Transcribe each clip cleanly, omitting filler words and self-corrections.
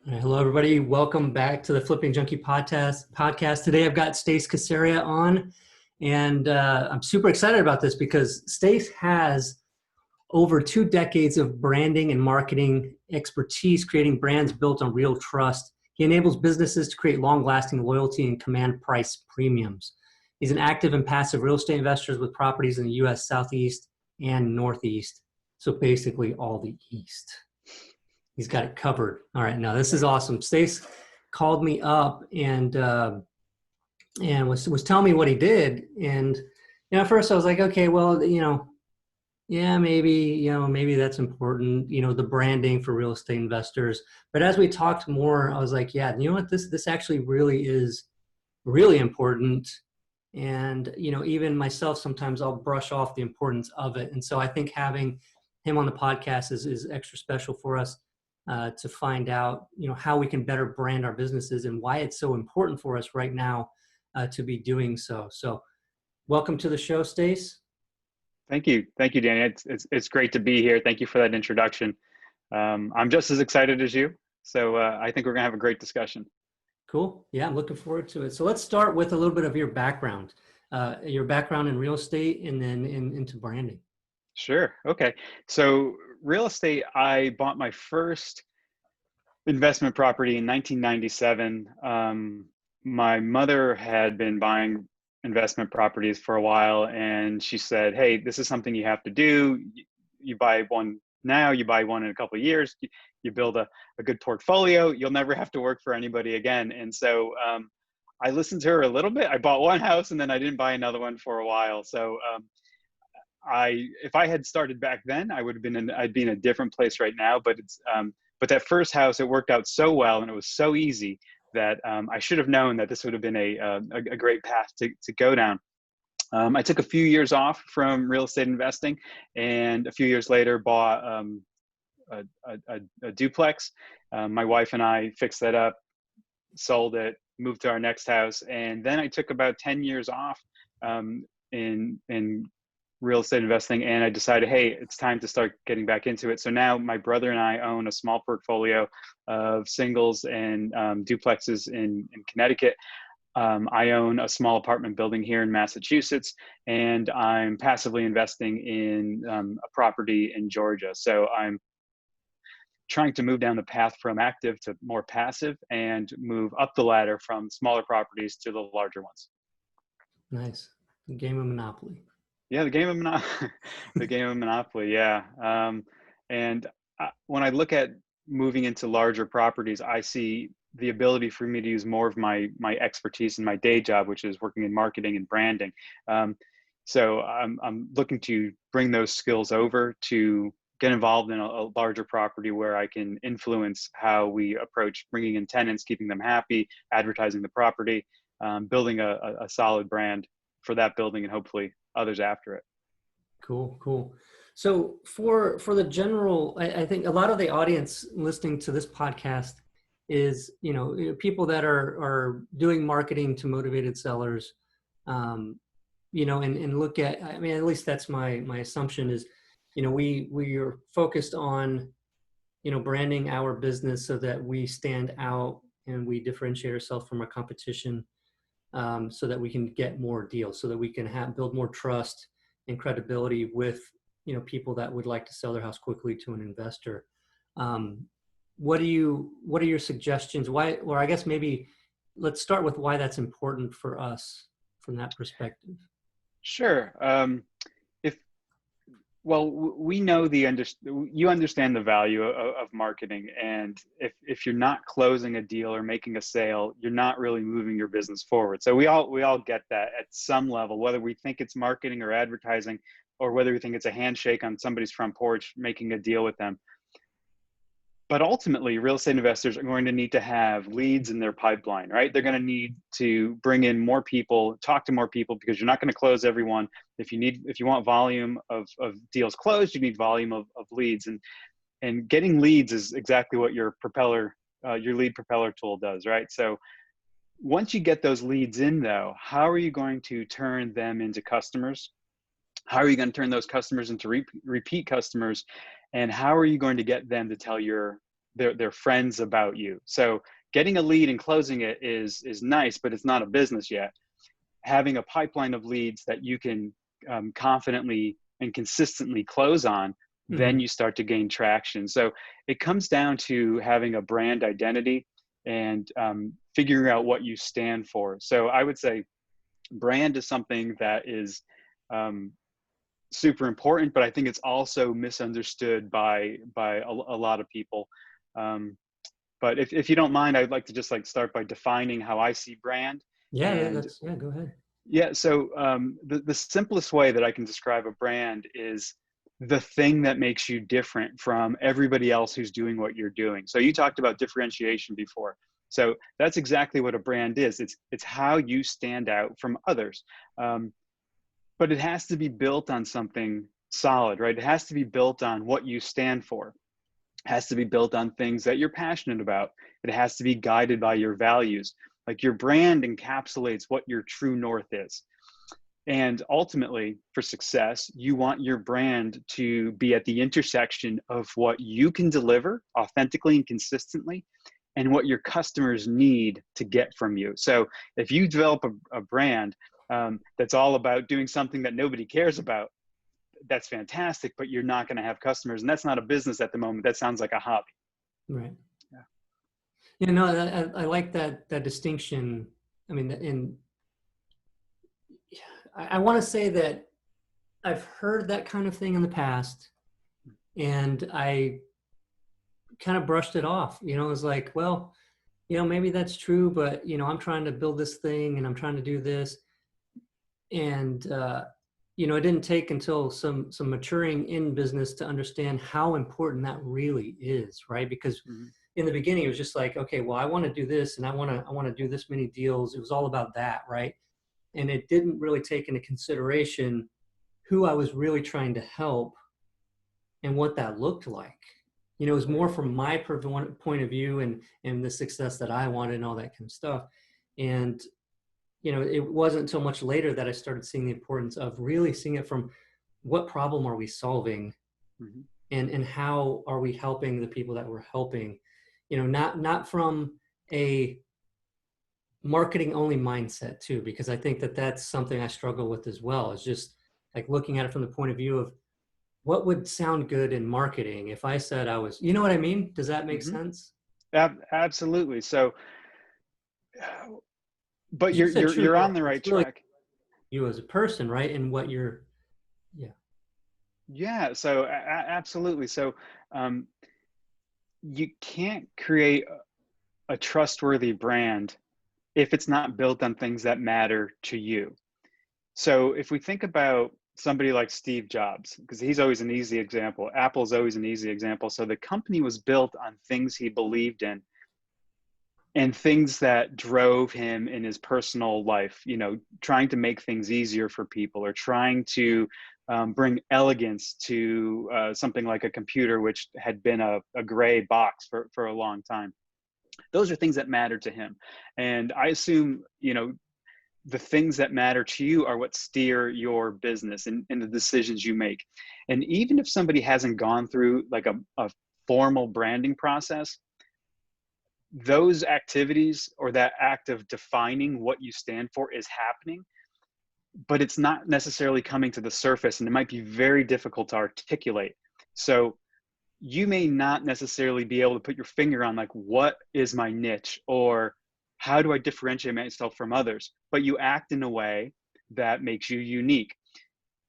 All right, hello, everybody. Welcome back to the Flipping Junkie podcast. Today, I've got Stace Caseria on, and I'm super excited about this because Stace has over 2 decades of branding and marketing expertise, creating brands built on real trust. He enables businesses to create long-lasting loyalty and command price premiums. He's an active and passive real estate investor with properties in the U.S. Southeast and Northeast, so basically all the East. He's got it covered. All right, now this is awesome. Stace called me up and was telling me what he did, and at first I was like, okay, well, yeah, maybe that's important, the branding for real estate investors. But as we talked more, I was like, yeah, you know what, this actually really is really important. And even myself, sometimes I'll brush off the importance of it. And so I think having him on the podcast is extra special for us. To find out, how we can better brand our businesses and why it's so important for us right now to be doing so. So welcome to the show, Stace. Thank you, Danny. It's great to be here. Thank you for that introduction. I'm just as excited as you. So I think we're gonna have a great discussion. Cool. Yeah, I'm looking forward to it. So let's start with a little bit of your background in real estate and then into branding. Sure. Okay. So real estate, I bought my first investment property in 1997. My mother had been buying investment properties for a while, and she said, hey, this is something you have to do. You buy one now, you buy one in a couple of years, you build a good portfolio, you'll never have to work for anybody again. And so I listened to her a little bit. I bought one house and then I didn't buy another one for a while. So if I had started back then, I'd be in a different place right now. But but that first house, it worked out so well and it was so easy that I should have known that this would have been a great path to go down. I took a few years off from real estate investing, and a few years later bought a duplex. My wife and I fixed that up, sold it, moved to our next house, and then I took about 10 years off in real estate investing, and I decided, hey, it's time to start getting back into it. So now my brother and I own a small portfolio of singles and duplexes in Connecticut. I own a small apartment building here in Massachusetts, and I'm passively investing in a property in Georgia. So I'm trying to move down the path from active to more passive and move up the ladder from smaller properties to the larger ones. Nice. The game of Monopoly. Yeah, the game of Monopoly. The game of Monopoly, yeah. When I look at moving into larger properties, I see the ability for me to use more of my expertise in my day job, which is working in marketing and branding. So I'm looking to bring those skills over to get involved in a larger property where I can influence how we approach bringing in tenants, keeping them happy, advertising the property, building a solid brand for that building and hopefully others after it. Cool. So for the general, I think a lot of the audience listening to this podcast is, people that are doing marketing to motivated sellers, and look at, at least that's my assumption is, we are focused on, branding our business so that we stand out and we differentiate ourselves from our competition, so that we can get more deals, so that we can build more trust and credibility with, people that would like to sell their house quickly to an investor. What are your suggestions? Why, or I guess maybe let's start with why that's important for us from that perspective. Sure. We know you understand the value of marketing, and if you're not closing a deal or making a sale, you're not really moving your business forward. So we all get that at some level, whether we think it's marketing or advertising, or whether we think it's a handshake on somebody's front porch, making a deal with them. But ultimately, real estate investors are going to need to have leads in their pipeline, right? They're going to need to bring in more people, talk to more people, because you're not going to close everyone. If you want volume of deals closed, you need volume of leads, and getting leads is exactly what your lead propeller tool does, right? So once you get those leads in, though, how are you going to turn them into customers? How are you going to turn those customers into repeat customers? And how are you going to get them to tell their friends about you. So getting a lead and closing it is nice, but it's not a business yet. Having a pipeline of leads that you can confidently and consistently close on, then Mhm. you start to gain traction. So it comes down to having a brand identity and figuring out what you stand for. So I would say brand is something that is um, super important, but I think it's also misunderstood by a lot of people. Um, but if you don't mind, I'd like to just like start by defining how I see brand. Yeah, And yeah, go ahead. yeah, so the simplest way that I can describe a brand is the thing that makes you different from everybody else who's doing what you're doing. So you talked about differentiation before. So that's exactly what a brand is. It's how you stand out from others. Um, but it has to be built on something solid, right? It has to be built on what you stand for. It has to be built on things that you're passionate about. It has to be guided by your values. Like your brand encapsulates what your true north is. And ultimately, for success, you want your brand to be at the intersection of what you can deliver authentically and consistently and what your customers need to get from you. So if you develop a brand that's all about doing something that nobody cares about, that's fantastic, but you're not going to have customers. And that's not a business at the moment. That sounds like a hobby. Right. Yeah. You know, I like that distinction. I mean, and I want to say that I've heard that kind of thing in the past, and I kind of brushed it off. You know, it was like, well, you know, maybe that's true, but you know, I'm trying to build this thing, and I'm trying to do this, and you know, it didn't take until some maturing in business to understand how important that really is, right? Because Mhm. in the beginning, it was just like, okay, well, I want to do this, and I want to do this many deals. It was all about that, right? And it didn't really take into consideration who I was really trying to help and what that looked like. You know, it was more from my point of view and the success that I wanted and all that kind of stuff. And you know, it wasn't until much later that I started seeing the importance of really seeing it from what problem are we solving, Mhm. and how are we helping the people that we're helping. You know, not from a marketing only mindset too, because I think that that's something I struggle with as well. Is just like looking at it from the point of view of what would sound good in marketing if I said I was, you know what I mean? Does that make Mhm. sense? Absolutely. So, but 'Cause you said true you're on north. the It's right really track. you as a person, right? And what you're, yeah. Yeah. So absolutely. So um, you can't create a trustworthy brand if it's not built on things that matter to you. So if we think about somebody like Steve Jobs, because he's always an easy example, Apple's always an easy example. So the company was built on things he believed in and things that drove him in his personal life, you know, trying to make things easier for people or trying to bring elegance to something like a computer, which had been a gray box for a long time. Those are things that matter to him. And I assume, you know, the things that matter to you are what steer your business and the decisions you make. And even if somebody hasn't gone through like a formal branding process, those activities or that act of defining what you stand for is happening, but it's not necessarily coming to the surface and it might be very difficult to articulate. So you may not necessarily be able to put your finger on like, what is my niche or how do I differentiate myself from others? But you act in a way that makes you unique.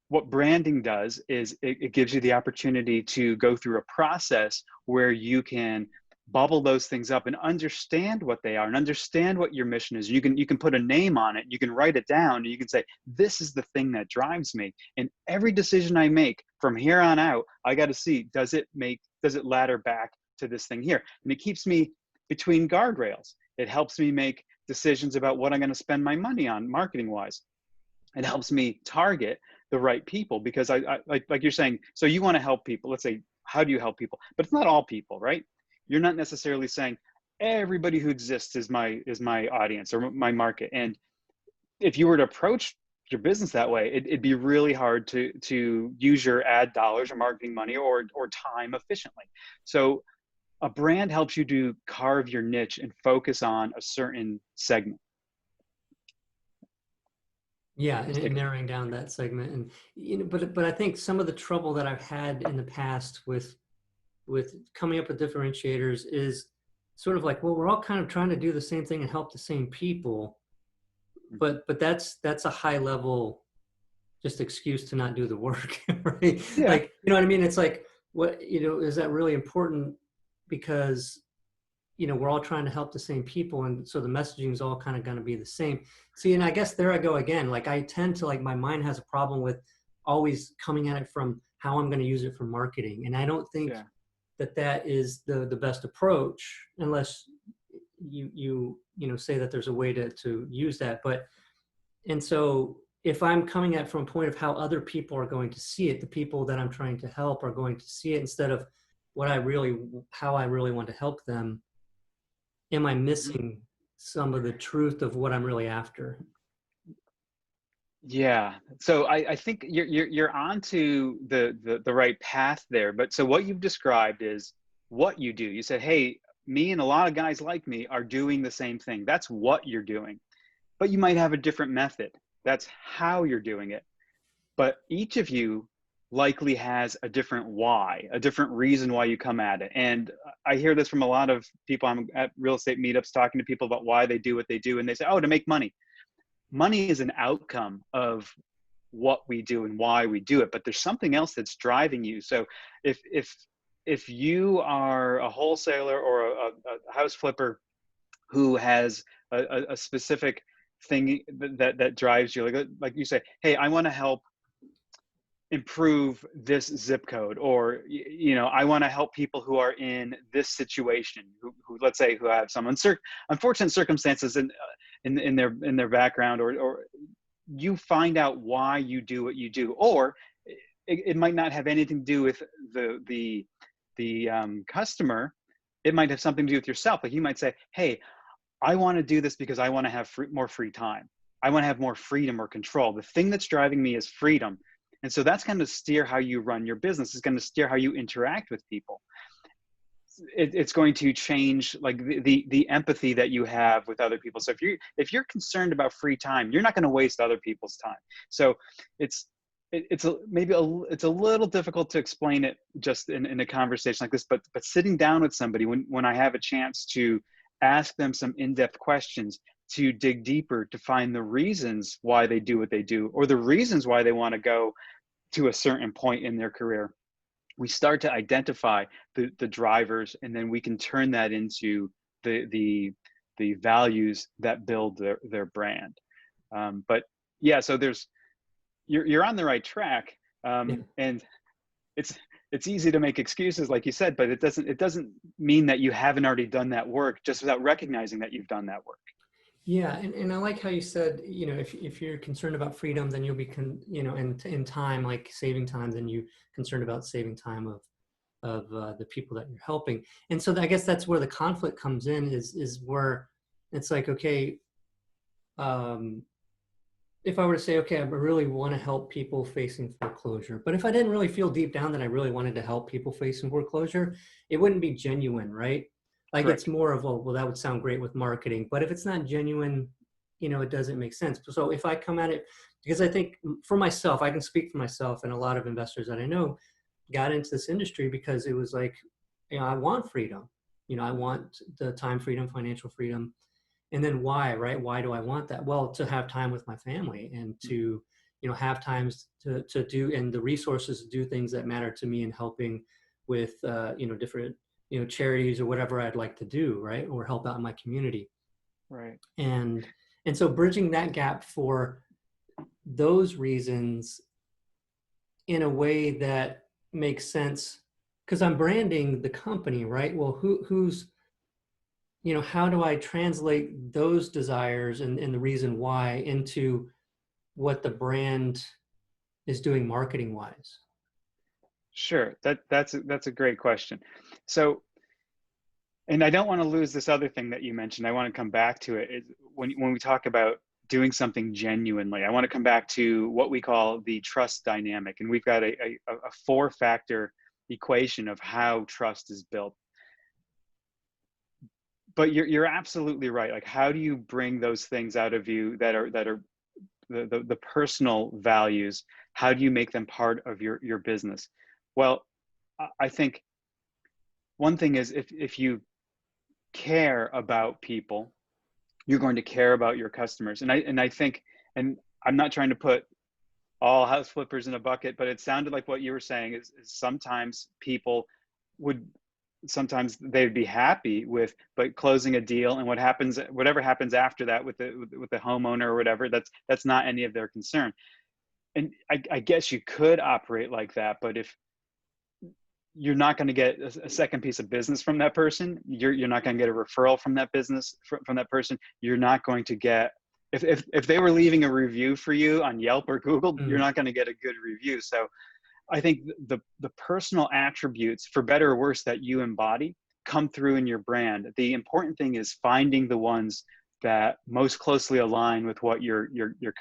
What branding does is it gives you the opportunity to go through a process where you can bubble those things up and understand what they are and understand what your mission is. You can put a name on it, you can write it down, and you can say, this is the thing that drives me. And every decision I make from here on out, I got to see, does it ladder back to this thing here? And it keeps me between guardrails. It helps me make decisions about what I'm going to spend my money on marketing wise. It helps me target the right people because I like you're saying, so you want to help people. Let's say, how do you help people? But it's not all people, right? You're not necessarily saying everybody who exists is my audience or my market. And if you were to approach your business that way, it'd be really hard to use your ad dollars or marketing money or time efficiently. So a brand helps you to carve your niche and focus on a certain segment. Yeah, Let's take and it. narrowing down that segment, and but I think some of the trouble that I've had in the past with coming up with differentiators is sort of like, well, we're all kind of trying to do the same thing and help the same people, but that's a high level just excuse to not do the work, right? Yeah. Like, you know what I mean? It's like, what, is that really important? Because, we're all trying to help the same people. And so the messaging is all kind of going to be the same. See, and I guess there I go again. Like, I tend to, like, my mind has a problem with always coming at it from how I'm going to use it for marketing. And I don't think Yeah. that is the best approach unless say that there's a way to use that. But and so if I'm coming at it from a point of how other people are going to see it, the people that I'm trying to help are going to see it instead of how I really want to help them, am I Mhm. missing some of the truth of what I'm really after? Yeah. So I think you're onto the right path there. But so what you've described is what you do. You said, hey, me and a lot of guys like me are doing the same thing. That's what you're doing. But you might have a different method. That's how you're doing it. But each of you likely has a different why, a different reason why you come at it. And I hear this from a lot of people. I'm at real estate meetups talking to people about why they do what they do. And they say, oh, to make money. Money is an outcome of what we do and why we do it, but there's something else that's driving you. So if you are a wholesaler or a house flipper who has a specific thing that drives you, like you say, hey, I want to help improve this zip code, or I want to help people who are in this situation, who let's say who have some unfortunate circumstances in their background, or you find out why you do what you do, or it might not have anything to do with the customer. It might have something to do with yourself. Like you might say, hey, I want to do this because I want to have more free time. I want to have more freedom or control. The thing that's driving me is freedom. And so that's going to steer how you run your business. It's going to steer how you interact with people. It's going to change like the empathy that you have with other people. So if you're concerned about free time, you're not going to waste other people's time. So it's it's a little difficult to explain it just in a conversation like this, but sitting down with somebody when I have a chance to ask them some in-depth questions, to dig deeper, to find the reasons why they do what they do, or the reasons why they want to go to a certain point in their career, we start to identify the drivers, and then we can turn that into the values that build their brand. But yeah, so you're on the right track, Yeah. and it's easy to make excuses, like you said, but it doesn't mean that you haven't already done that work just without recognizing that you've done that work. Yeah, and I like how you said, if you're concerned about freedom, then you'll be, and in time, like saving time, then you concerned about saving time of the people that you're helping. And so I guess that's where the conflict comes in, is where it's like, okay, um, if I were to say, okay, I really want to help people facing foreclosure, but if I didn't really feel deep down that I really wanted to help people facing foreclosure, it wouldn't be genuine, right? Like, it's Correct. more of, well, that would sound great with marketing, but if it's not genuine, it doesn't make sense. So if I come at it, because I think for myself, I can speak for myself, and a lot of investors that I know got into this industry because it was like, I want freedom. I want the time freedom, financial freedom. And then why, right? Why do I want that? Well, to have time with my family, and to, have times to do, and the resources to do things that matter to me, and helping with, different, charities or whatever I'd like to do, right? Or help out in my community. Right. And, and so bridging that gap for those reasons in a way that makes sense, because I'm branding the company, right? Well, who's, how do I translate those desires and the reason why into what the brand is doing marketing wise? Sure. That's a great question. So, and I don't want to lose this other thing that you mentioned. I want to come back to it. When we talk about doing something genuinely, I want to come back to what we call the trust dynamic. And we've got a 4-factor equation of how trust is built. but you're absolutely right. Like, how do you bring those things out of you that are the personal values? How do you make them part of your business? Well, I think one thing is, if you care about people, you're going to care about your customers. And I think, and I'm not trying to put all house flippers in a bucket, but it sounded like what you were saying is sometimes people would, sometimes they'd be happy with but closing a deal, and whatever happens after that with the homeowner or whatever, that's not any of their concern. And I guess you could operate like that, but if you're not going to get a second piece of business from that person, you're not going to get a referral from that business, from that person. You're not going to get, if they were leaving a review for you on Yelp or Google, you're Mm. not going to get a good review. So I think the personal attributes, for better or worse, that you embody come through in your brand. The important thing is finding the ones that most closely align with what your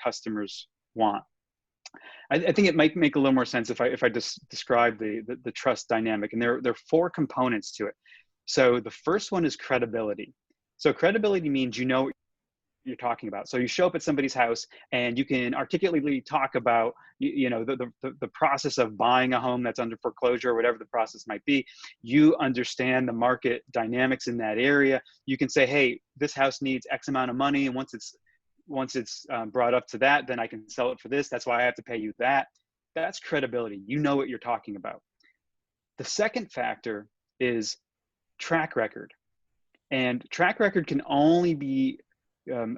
customers want. I think it might make a little more sense if I just describe the trust dynamic. And there are four components to it. So the first one is credibility. So credibility means you know what you're talking about. So you show up at somebody's house and you can articulately talk about the process of buying a home that's under foreclosure, or whatever the process might be. You understand the market dynamics in that area. You can say, hey, this house needs X amount of money, and once it's brought up to that, then I can sell it for this. That's why I have to pay you that. That's credibility. You know what you're talking about. The second factor is track record. And track record can only be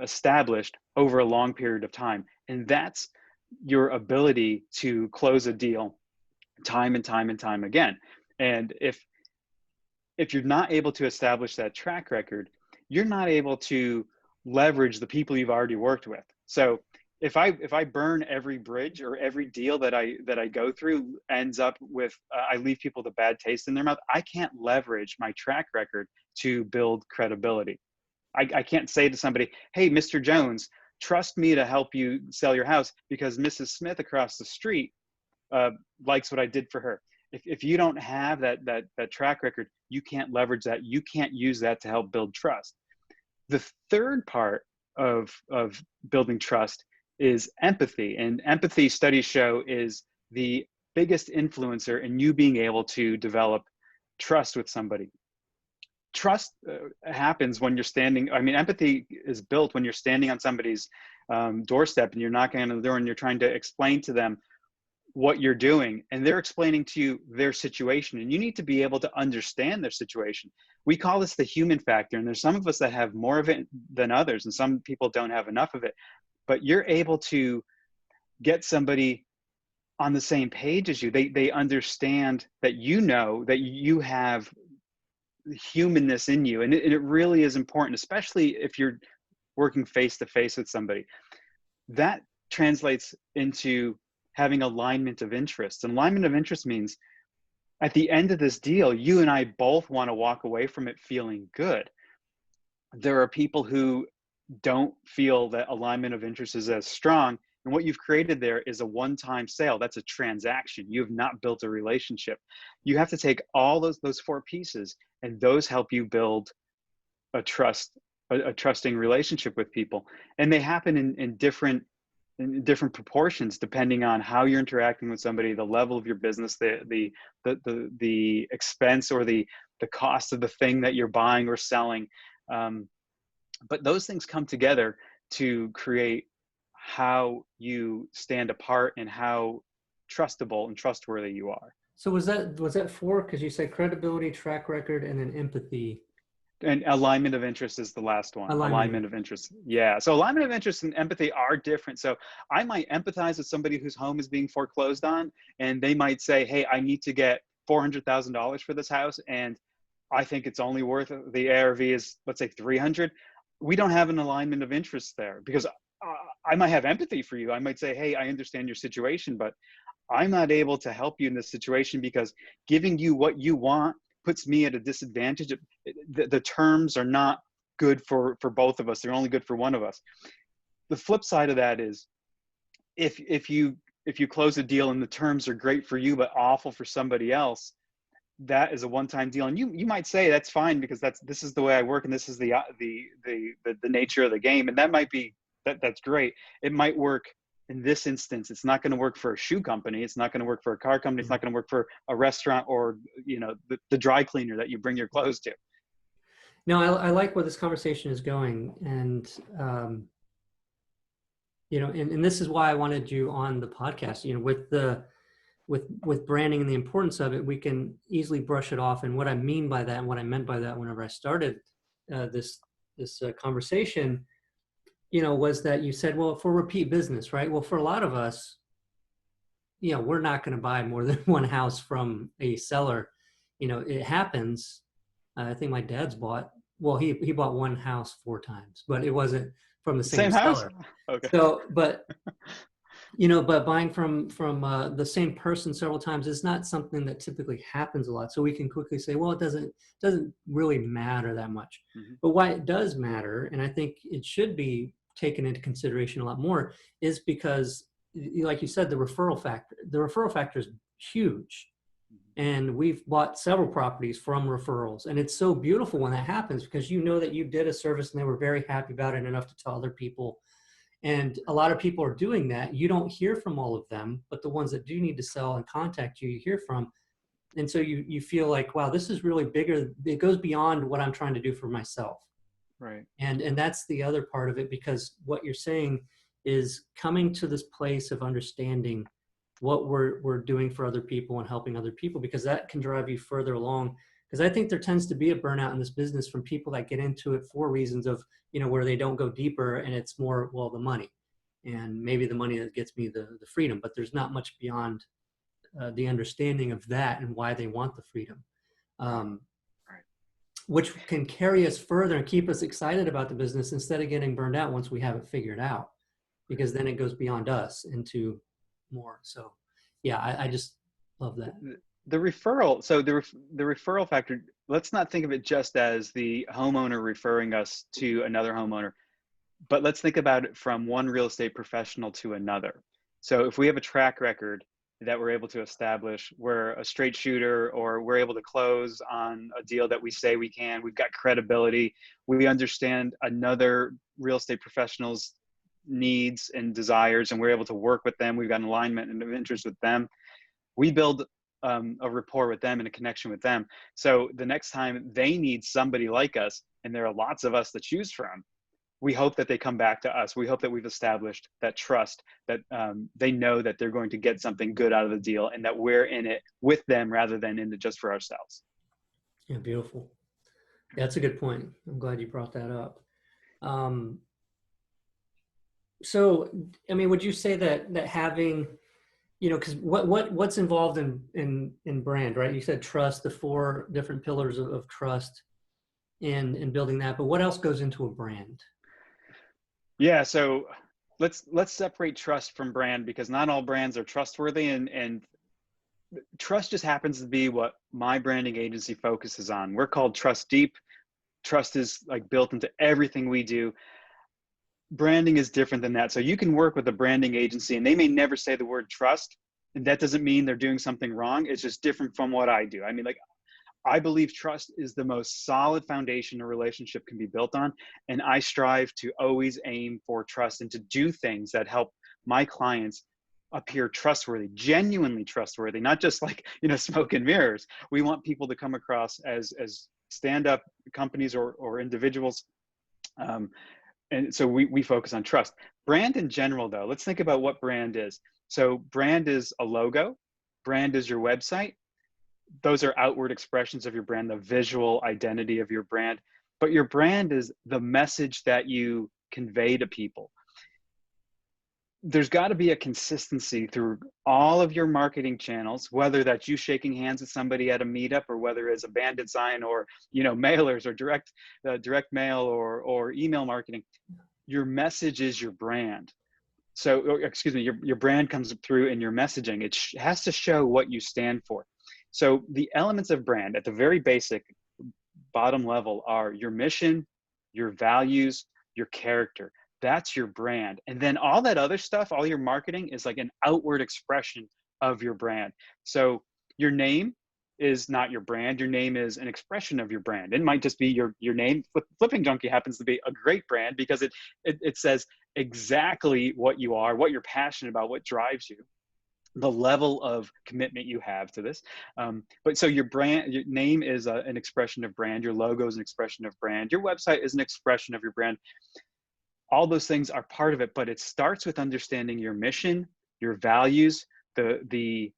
established over a long period of time. And that's your ability to close a deal time and time and time again. And if you're not able to establish that track record, you're not able to leverage the people you've already worked with. So if I burn every bridge, or every deal that I go through ends up with I leave people with a bad taste in their mouth, I can't leverage my track record to build credibility. I can't say to somebody, hey, Mr. Jones, trust me to help you sell your house because Mrs. Smith across the street likes what I did for her. If you don't have that track record, you can't leverage that. You can't use that to help build trust. The third part of building trust is empathy. And empathy, studies show, is the biggest influencer in you being able to develop trust with somebody. Trust happens when you're standing. I mean, empathy is built when you're standing on somebody's doorstep and you're knocking on the door and you're trying to explain to them what you're doing, and they're explaining to you their situation, and you need to be able to understand their situation. We call this the human factor, and there's some of us that have more of it than others, and some people don't have enough of it. But you're able to get somebody on the same page as you. They understand that you know that you have humanness in you, and it really is important, especially if you're working face to face with somebody. That translates into having alignment of interest. And alignment of interest means at the end of this deal, you and I both want to walk away from it feeling good. There are people who don't feel that alignment of interest is as strong. And what you've created there is a one-time sale. That's a transaction. You have not built a relationship. You have to take all those four pieces, and those help you build a trusting relationship with people. And they happen in different proportions depending on how you're interacting with somebody, the level of your business, the expense or the cost of the thing that you're buying or selling. But those things come together to create how you stand apart and how trustable and trustworthy you are. So was that four? Because you said credibility, track record, and then empathy. And alignment of interest is the last one. Alignment of interest. Yeah. So alignment of interest and empathy are different. So I might empathize with somebody whose home is being foreclosed on, and they might say, hey, I need to get $400,000 for this house, and I think it's only worth, the ARV is, let's say, 300. We don't have an alignment of interest there, because I might have empathy for you. I might say, hey, I understand your situation, but I'm not able to help you in this situation because giving you what you want puts me at a disadvantage. The terms are not good for both of us. They're only good for one of us. The flip side of that is if you close a deal and the terms are great for you but awful for somebody else, that is a one-time deal. And you might say that's fine because this is the way I work and this is the nature of the game. And that might be, that's great. It might work in this instance. It's not going to work for a shoe company. It's not going to work for a car company. It's not going to work for a restaurant or, the dry cleaner that you bring your clothes to. No, I like where this conversation is going. And, and this is why I wanted you on the podcast, with branding and the importance of it, we can easily brush it off. And what I mean by that, and what I meant by that whenever I started this conversation, was that you said, well, for repeat business, right? Well, for a lot of us, we're not going to buy more than one house from a seller. It happens. I think my dad's he bought one house 4 times, but it wasn't from the same house? seller. Okay. So, but buying from the same person several times is not something that typically happens a lot. So we can quickly say, well, it doesn't really matter that much. Mm-hmm. But why it does matter, and I think it should be taken into consideration a lot more, is because, like you said, the referral factor is huge. And we've bought several properties from referrals. And it's so beautiful when that happens, because that you did a service and they were very happy about it enough to tell other people. And a lot of people are doing that. You don't hear from all of them, but the ones that do need to sell and contact you, you hear from. And so you feel like, wow, this is really bigger. It goes beyond what I'm trying to do for myself. Right. And that's the other part of it, because what you're saying is coming to this place of understanding what we're doing for other people and helping other people, because that can drive you further along. Because I think there tends to be a burnout in this business from people that get into it for reasons of, where they don't go deeper, and it's more, well, the money, and maybe the money that gets me the freedom, but there's not much beyond the understanding of that and why they want the freedom, which can carry us further and keep us excited about the business instead of getting burned out once we have it figured out, because then it goes beyond us into more. So yeah, I just love that. The referral. So the referral factor, let's not think of it just as the homeowner referring us to another homeowner, but let's think about it from one real estate professional to another. So if we have a track record that we're able to establish, we're a straight shooter, or we're able to close on a deal that we say we can, we've got credibility, we understand another real estate professional's needs and desires, and we're able to work with them, we've got an alignment and interest with them, we build a rapport with them and a connection with them. So the next time they need somebody like us, and there are lots of us to choose from, we hope that they come back to us. We hope that we've established that trust, that they know that they're going to get something good out of the deal, and that we're in it with them rather than in it just for ourselves. Yeah, beautiful. Yeah, that's a good point. I'm glad you brought that up. So, I mean, would you say that having, because what's involved in brand, right? You said trust, the 4 different pillars of trust in building that, but what else goes into a brand? Yeah, so let's separate trust from brand, because not all brands are trustworthy, and trust just happens to be what my branding agency focuses on. We're called Trust Deep. Trust is like built into everything we do. Branding is different than that. So you can work with a branding agency and they may never say the word trust, and that doesn't mean they're doing something wrong. It's just different from what I do. I mean, I believe trust is the most solid foundation a relationship can be built on. And I strive to always aim for trust and to do things that help my clients appear trustworthy, genuinely trustworthy, not just like, smoke and mirrors. We want people to come across as stand-up companies or individuals. And so we focus on trust. Brand in general, though, let's think about what brand is. So brand is a logo. Brand is your website. Those are outward expressions of your brand, the visual identity of your brand. But your brand is the message that you convey to people. There's got to be a consistency through all of your marketing channels, whether that's you shaking hands with somebody at a meetup, or whether it's a bandit sign, or mailers, or direct mail, or email marketing. Your message is your brand. So, excuse me, your brand comes through in your messaging. It has to show what you stand for. So the elements of brand at the very basic bottom level are your mission, your values, your character. That's your brand. And then all that other stuff, all your marketing, is like an outward expression of your brand. So your name is not your brand. Your name is an expression of your brand. It might just be your name. Flipping Junkie happens to be a great brand because it says exactly what you are, what you're passionate about, what drives you, the level of commitment you have to this. But so your brand, your name is an expression of brand. Your logo is an expression of brand. Your website is an expression of your brand. All those things are part of it, but it starts with understanding your mission, your values, the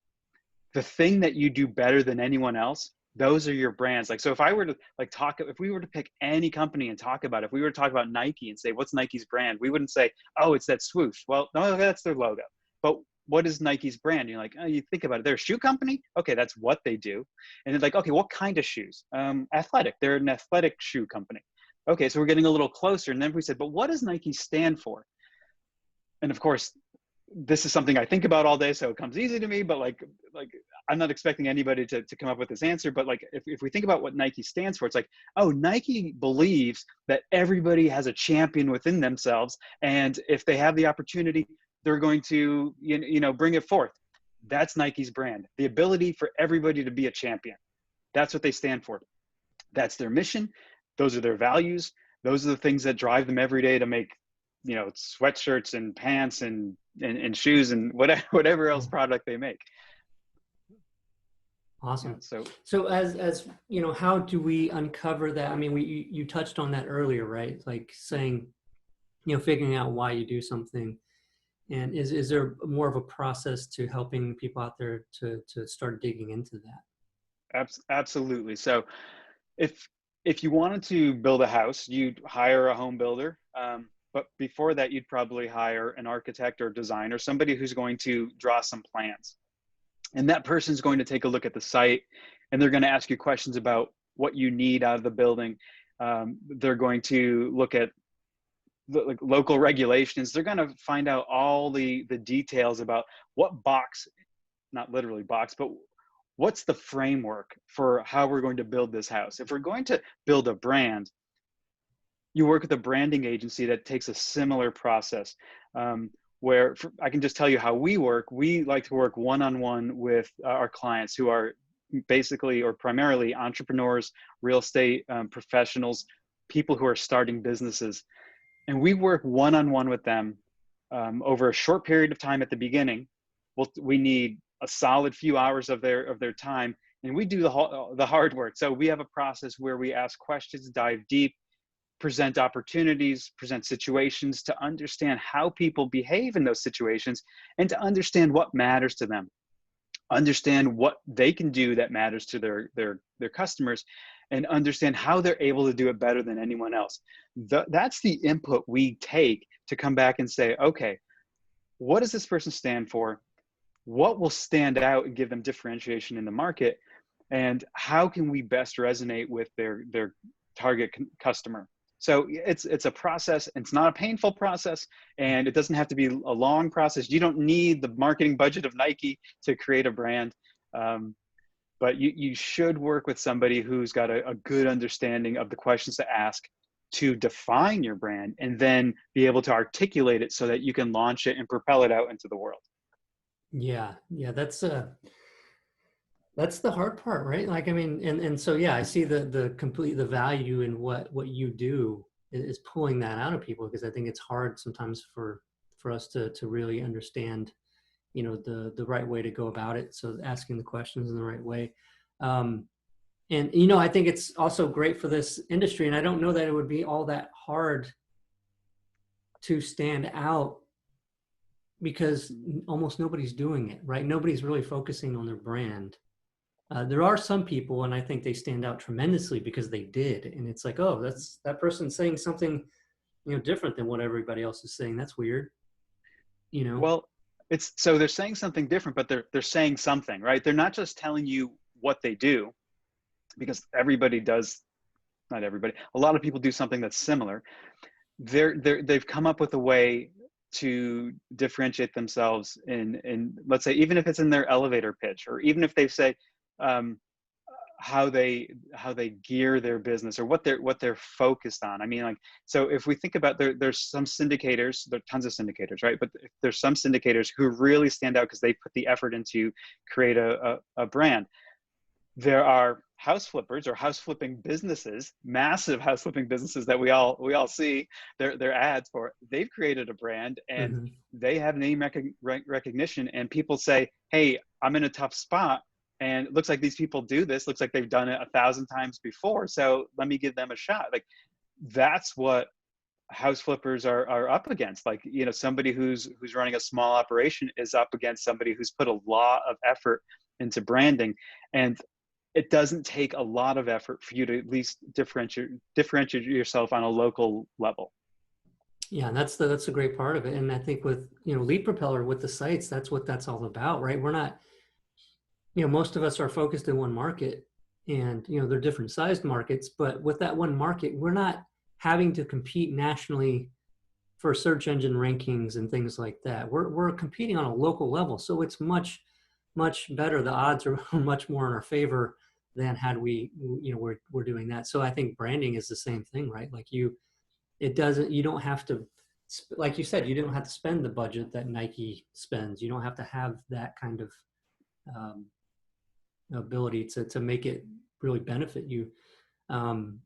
thing that you do better than anyone else. Those are your brands. Like, so if I were to if we were to pick any company and talk about it, if we were to talk about Nike and say, what's Nike's brand? We wouldn't say, oh, it's that swoosh. Well, no, that's their logo. But what is Nike's brand? You're like, oh, you think about it. They're a shoe company. Okay, that's what they do. And it's like, okay, what kind of shoes? Athletic. They're an athletic shoe company. Okay, so we're getting a little closer. And then we said, but what does Nike stand for? And of course, this is something I think about all day, so it comes easy to me, but like I'm not expecting anybody to come up with this answer. But like, if we think about what Nike stands for, it's like, oh, Nike believes that everybody has a champion within themselves. And if they have the opportunity, they're going to, bring it forth. That's Nike's brand. The ability for everybody to be a champion. That's what they stand for. That's their mission. Those are their values. Those are the things that drive them every day to make, sweatshirts and pants and shoes and whatever else product they make. Awesome. Yeah, so as how do we uncover that? I mean, you touched on that earlier, right? Like saying, figuring out why you do something. And is there more of a process to helping people out there to start digging into that? Absolutely. So if you wanted to build a house, you'd hire a home builder. But before that, you'd probably hire an architect or designer, somebody who's going to draw some plans. And that person's going to take a look at the site, and they're going to ask you questions about what you need out of the building. They're going to look at local regulations. They're going to find out all the details about what box, not literally box, but what's the framework for how we're going to build this house. If we're going to build a brand, you work with a branding agency that takes a similar process, where I can just tell you how we work. We like to work one-on-one with our clients who are basically or primarily entrepreneurs, real estate professionals, people who are starting businesses. And we work one-on-one with them over a short period of time at the beginning. We need a solid few hours of their time, and we do the hard work. So we have a process where we ask questions, dive deep, present opportunities, present situations to understand how people behave in those situations and to understand what matters to them, understand what they can do that matters to their customers, and understand how they're able to do it better than anyone else. That's the input we take to come back and say, okay, what does this person stand for? What will stand out and give them differentiation in the market? And how can we best resonate with their target customer? So it's a process. It's not a painful process, and it doesn't have to be a long process. You don't need the marketing budget of Nike to create a brand. But you should work with somebody who's got a good understanding of the questions to ask to define your brand, and then be able to articulate it so that you can launch it and propel it out into the world. Yeah, that's the hard part, right? Like, I mean, and so, yeah, I see the value in what you do is pulling that out of people, because I think it's hard sometimes for us to really understand, the right way to go about it. So asking the questions in the right way. And, I think it's also great for this industry, and I don't know that it would be all that hard to stand out, because almost nobody's doing it, right? Nobody's really focusing on their brand. There are some people, and I think they stand out tremendously because they did. And it's like, oh, that person saying something, different than what everybody else is saying. That's weird, Well, so they're saying something different, but they're saying something, right? They're not just telling you what they do, because everybody does, not everybody, a lot of people do something that's similar. They've come up with a way to differentiate themselves in, let's say, even if it's in their elevator pitch, or even if they say how they gear their business, or what they're focused on. I mean, like, so if we think about, there's some syndicators, there are tons of syndicators, right? But there's some syndicators who really stand out because they put the effort into create a brand. there are house flippers or house flipping businesses, massive house flipping businesses that we all see their ads for. They've created a brand and Hmm. they have name recognition, and people say, "Hey, I'm in a tough spot, and it looks like these people do this. Looks like they've done it 1,000 times before. So let me give them a shot." Like that's what house flippers are up against. Like, somebody who's running a small operation is up against somebody who's put a lot of effort into branding, and it doesn't take a lot of effort for you to at least differentiate yourself on a local level. Yeah, and that's a great part of it. And I think with, Lead Propeller with the sites, that's what that's all about, right? We're not, most of us are focused in one market, and, they're different sized markets, but with that one market, we're not having to compete nationally for search engine rankings and things like that. We're competing on a local level. So it's much better. The odds are much more in our favor than had we, we're doing that. So I think branding is the same thing, right? Like you don't have to, like you said, you don't have to spend the budget that Nike spends. You don't have to have that kind of um, ability to make it really benefit you. Um,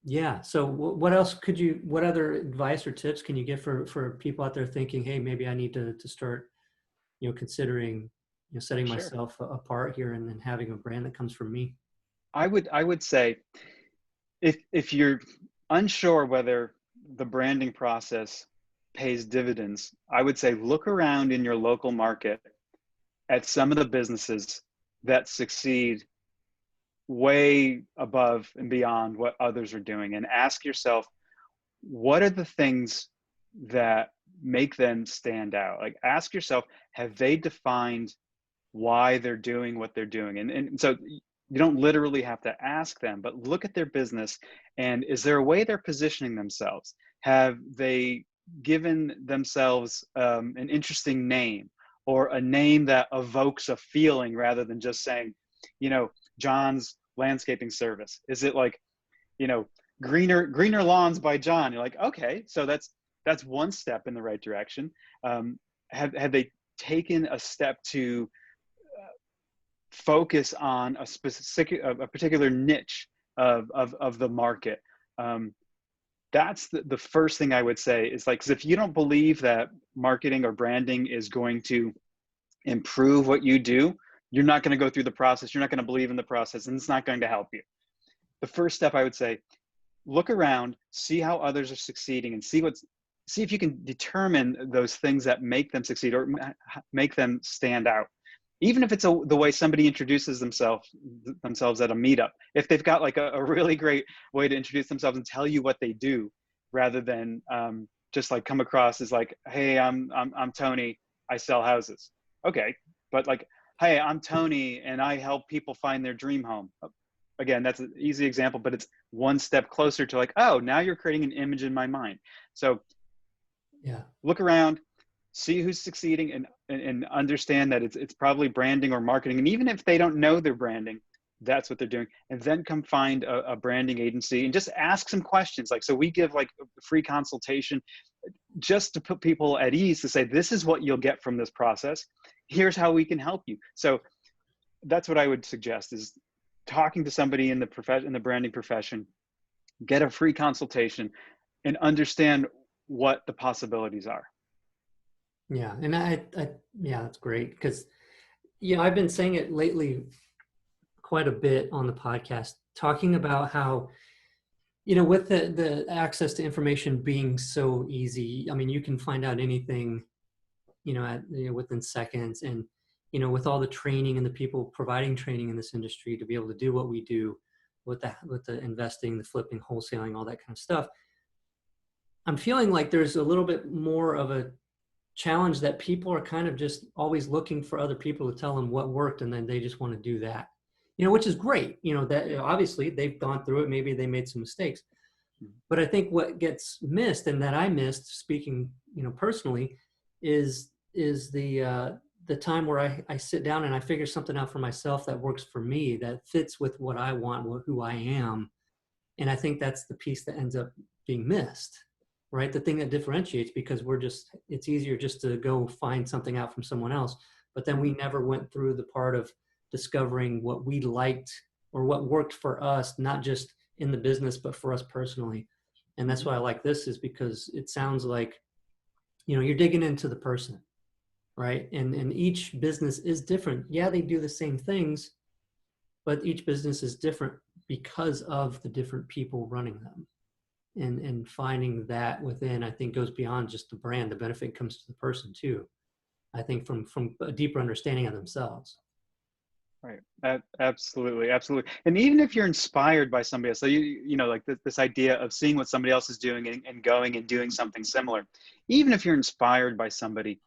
yeah. So what else what other advice or tips can you give for people out there thinking, hey, maybe I need to start, considering, setting Sure. myself apart here and then having a brand that comes from me? I would say, if you're unsure whether the branding process pays dividends, I would say look around in your local market at some of the businesses that succeed way above and beyond what others are doing, and ask yourself, what are the things that make them stand out? Like, ask yourself, have they defined why they're doing what they're doing? And so you don't literally have to ask them, but look at their business, and is there a way they're positioning themselves? Have they given themselves an interesting name, or a name that evokes a feeling rather than just saying, you know, John's landscaping service? Is it like, you know, greener lawns by John? You're like, okay, so that's one step in the right direction. Have they taken a step to focus on a particular niche of the market? Um, that's the first thing I would say is like, 'cause if you don't believe that marketing or branding is going to improve what you do, you're not going to go through the process. You're not going to believe in the process, and it's not going to help you. The first step, I would say, look around, see how others are succeeding, and see if you can determine those things that make them succeed or make them stand out. Even if it's the way somebody introduces themselves at a meetup. If they've got like a really great way to introduce themselves and tell you what they do, rather than just like come across as like, "Hey, I'm Tony, I sell houses." Okay, but like, "Hey, I'm Tony, and I help people find their dream home." Again, that's an easy example, but it's one step closer to like, oh, now you're creating an image in my mind. So Yeah. look around, see who's succeeding, and understand that it's probably branding or marketing. And even if they don't know they're branding, that's what they're doing. And then come find a branding agency and just ask some questions. Like, so we give like a free consultation just to put people at ease, to say, this is what you'll get from this process. Here's how we can help you. So that's what I would suggest, is talking to somebody in the branding profession, get a free consultation, and understand what the possibilities are. Yeah. And yeah, that's great. Because, I've been saying it lately quite a bit on the podcast, talking about how, with the access to information being so easy, I mean, you can find out anything, within seconds. And, with all the training and the people providing training in this industry to be able to do what we do with the investing, the flipping, wholesaling, all that kind of stuff, I'm feeling like there's a little bit more of a challenge that people are kind of just always looking for other people to tell them what worked, and then they just want to do that, which is great. That obviously they've gone through it, maybe they made some mistakes. But I think what gets missed, and that I missed, speaking, personally, is the time where I sit down and I figure something out for myself that works for me, that fits with what I want, who I am. And I think that's the piece that ends up being missed, right? The thing that differentiates, because it's easier just to go find something out from someone else. But then we never went through the part of discovering what we liked or what worked for us, not just in the business, but for us personally. And that's why I like this, is because it sounds like, you know, you're digging into the person, right? And each business is different. Yeah, they do the same things, but each business is different because of the different people running them. And finding that within, I think, goes beyond just the brand. The benefit comes to the person too, I think, from a deeper understanding of themselves. Right. Absolutely. Absolutely. And even if you're inspired by somebody else, so you know, like this idea of seeing what somebody else is doing and going and doing something similar, even if you're inspired by somebody,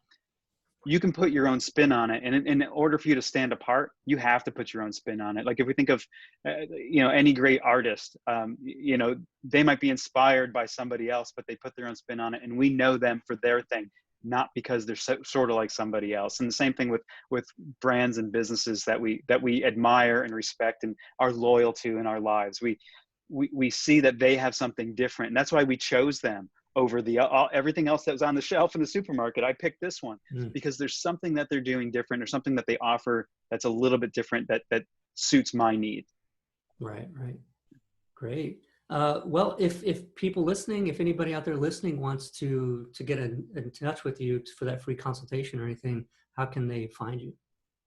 you can put your own spin on it. And in order for you to stand apart, you have to put your own spin on it. Like if we think of, you know, any great artist, you know, they might be inspired by somebody else, but they put their own spin on it. And we know them for their thing, not because they're sort of like somebody else. And the same thing with brands and businesses that we admire and respect and are loyal to in our lives. We see that they have something different, and that's why we chose them over the everything else that was on the shelf in the supermarket. I picked this one because there's something that they're doing different, or something that they offer that's a little bit different that suits my need. Right. Great. Well, if people listening, if anybody out there listening wants to get in touch with you for that free consultation or anything, how can they find you?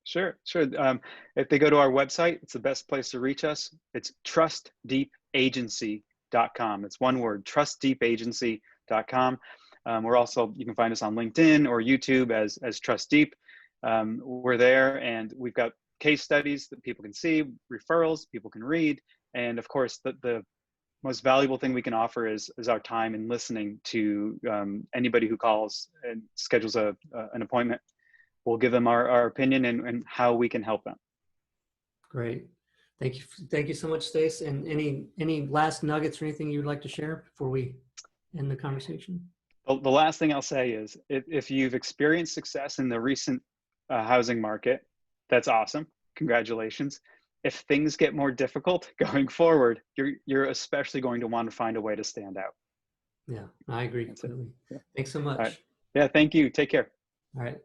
Sure. If they go to our website, it's the best place to reach us. It's trustdeepagency.com. It's one word, trustdeepagency.com. We're also, you can find us on LinkedIn or YouTube as Trust Deep. We're there, and we've got case studies that people can see, referrals people can read. And of course, the most valuable thing we can offer is our time and listening to anybody who calls and schedules an appointment. We'll give them our opinion and how we can help them. Great. Thank you so much, Stace. And any last nuggets or anything you would like to share before we end the conversation? The last thing I'll say is, if you've experienced success in the recent housing market, that's awesome. Congratulations. If things get more difficult going forward, you're especially going to want to find a way to stand out. Yeah, I agree completely. Yeah. Thanks so much. All right. Yeah, thank you. Take care. All right.